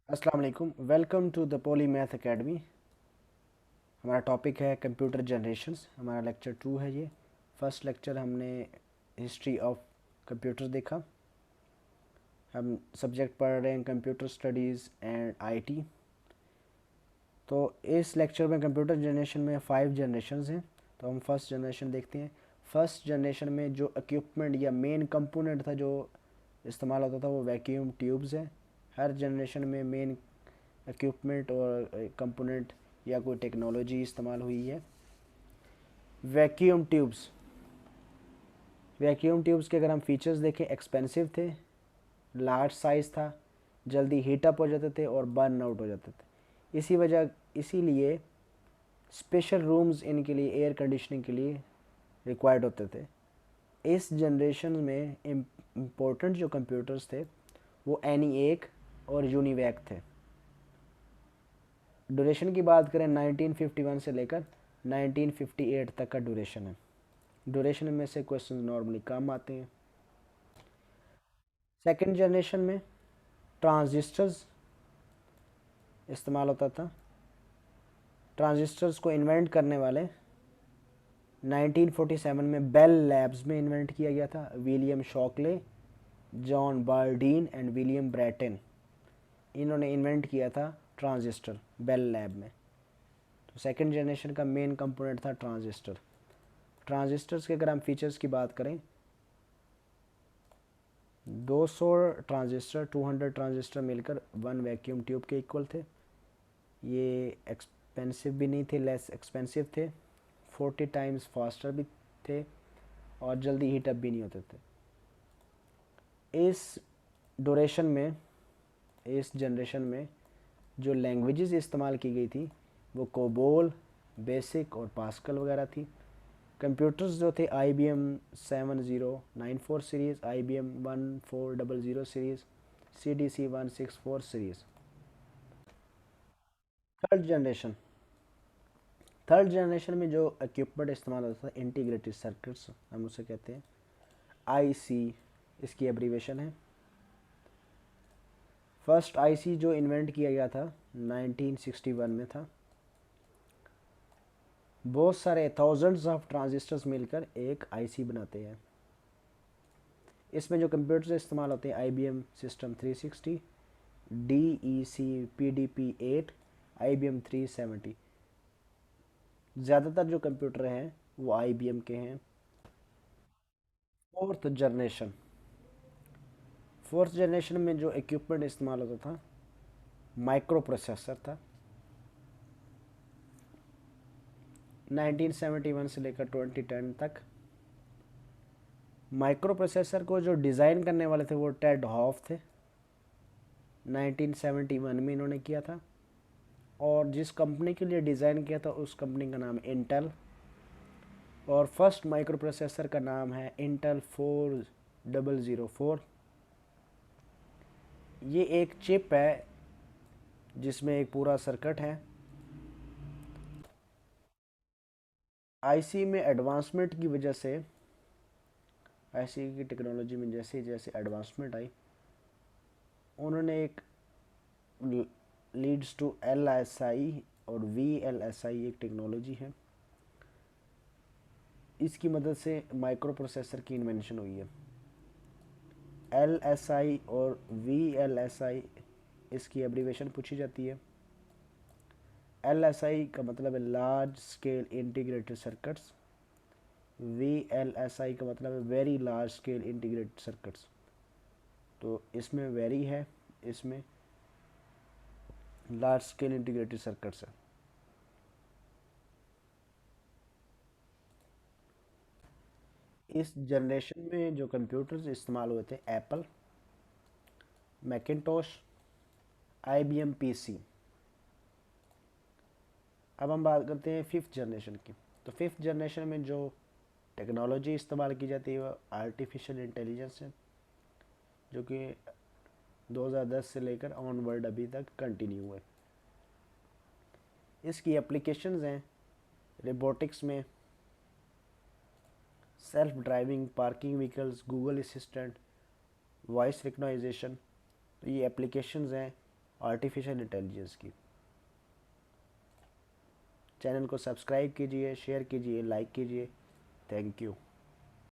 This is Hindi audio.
अस्सलाम वालेकुम। Welcome to the poly math academy. हमारा टॉपिक है कंप्यूटर जनरेशंस। हमारा लेक्चर 2 है ये। फर्स्ट लेक्चर हमने हिस्ट्री ऑफ कंप्यूटर देखा। हम सब्जेक्ट पढ़ रहे हैं कंप्यूटर स्टडीज़ एंड आईटी। तो इस लेक्चर में कंप्यूटर जनरेशन में 5 जनरेशंस हैं। तो हम फर्स्ट जनरेशन देखते हैं। फर्स्ट जनरेशन में जो इक्विपमेंट या मेन कंपोनेंट था जो इस्तेमाल होता था वो वैक्यूम ट्यूब्स है। हर जनरेशन में मेन इक्विपमेंट और कंपोनेंट या कोई टेक्नोलॉजी इस्तेमाल हुई है। वैक्यूम ट्यूब्स वैक्यूम ट्यूब्स के अगर हम फीचर्स देखें, एक्सपेंसिव थे, लार्ज साइज़ था, जल्दी हीट अप हो जाते थे और बर्न आउट हो जाते थे। इसीलिए स्पेशल रूम्स इनके लिए एयर कंडीशनिंग के लिए रिक्वायर्ड होते थे। इस जनरेशन में इम्पोर्टेंट जो कंप्यूटर्स थे वो ENIAC और UNIVAC थे। ड्यूरेशन की बात करें 1951 से लेकर 1958 तक का ड्यूरेशन है। ड्यूरेशन में से क्वेश्चन नॉर्मली कम आते हैं। सेकेंड जनरेशन में ट्रांजिस्टर्स इस्तेमाल होता था। ट्रांजिस्टर्स को इन्वेंट करने वाले 1947 में बेल लैब्स में इन्वेंट किया गया था। William Shockley, John Bardeen and William Bratton, इन्होंने इन्वेंट किया था ट्रांजिस्टर बेल लैब में। तो सेकेंड जनरेशन का मेन कंपोनेंट था ट्रांजिस्टर। ट्रांजिस्टर्स के अगर हम फीचर्स की बात करें, 200 ट्रांजिस्टर 200 ट्रांजिस्टर मिलकर 1 वैक्यूम ट्यूब के इक्वल थे। ये एक्सपेंसिव भी नहीं थे, लेस एक्सपेंसिव थे, 40 टाइम्स फास्टर भी थे और जल्दी हीट अप भी नहीं होते थे। इस ड्यूरेशन में, इस जनरेशन में जो लैंग्वेजेस इस्तेमाल की गई थी वो कोबोल, बेसिक और पास्कल वगैरह थी। कंप्यूटर्स जो थे IBM 7094 series, IBM 1400 series, CDC 164 series. Third generation third generation में जो इक्विपमेंट इस्तेमाल होता था, इंटीग्रेटेड सर्किट्स हम उसे कहते हैं, IC इसकी एब्रीवेशन है। फर्स्ट IC जो इन्वेंट किया गया था 1961 में था। बहुत सारे थाउजेंड्स ऑफ ट्रांजिस्टर्स मिलकर एक IC बनाते हैं। इसमें जो कंप्यूटर्स इस्तेमाल होते हैं, IBM system 360, DEC PDP-8, IBM 370। ज़्यादातर जो कंप्यूटर हैं वो IBM के हैं। फोर्थ जनरेशन फोर्थ जनरेशन में जो इक्विपमेंट इस्तेमाल होता था, माइक्रो प्रोसेसर था। 1971 से लेकर 2010 तक माइक्रो प्रोसेसर को जो डिज़ाइन करने वाले थे वो टेड हॉफ थे। 1971 में इन्होंने किया था और जिस कंपनी के लिए डिज़ाइन किया था उस कंपनी का नाम इंटेल, और फर्स्ट माइक्रो प्रोसेसर का नाम है इंटेल 4004। ये एक चिप है जिसमें एक पूरा सर्किट है। आईसी में एडवांसमेंट की वजह से, आईसी की टेक्नोलॉजी में जैसे जैसे एडवांसमेंट आई, उन्होंने एक लीड्स टू LSI और VLSI एक टेक्नोलॉजी है, इसकी मदद से माइक्रो प्रोसेसर की इन्वेंशन हुई है। LSI और VLSI इसकी एब्रीवेशन पूछी जाती है। LSI का मतलब है large scale integrated circuits, VLSI का मतलब है very large scale integrated circuits. तो इसमें वेरी है, इसमें लार्ज स्केल इंटीग्रेटेड सर्किट्स है। इस जनरेशन में जो कंप्यूटर्स इस्तेमाल हुए थे, एप्पल, मैकिनटॉश, IBM PC। अब हम बात करते हैं फिफ्थ जनरेशन की। तो फिफ्थ जनरेशन में जो टेक्नोलॉजी इस्तेमाल की जाती है वो आर्टिफिशियल इंटेलिजेंस है, जो कि 2010 से लेकर ऑनवर्ड अभी तक कंटिन्यू है। इसकी एप्लीकेशंस हैं रोबोटिक्स में, self driving parking vehicles, Google assistant, voice recognisation. तो ये एप्लीकेशंस हैं आर्टिफिशियल इंटेलिजेंस की। चैनल को सब्सक्राइब कीजिए, शेयर कीजिए, लाइक कीजिए। Thank you.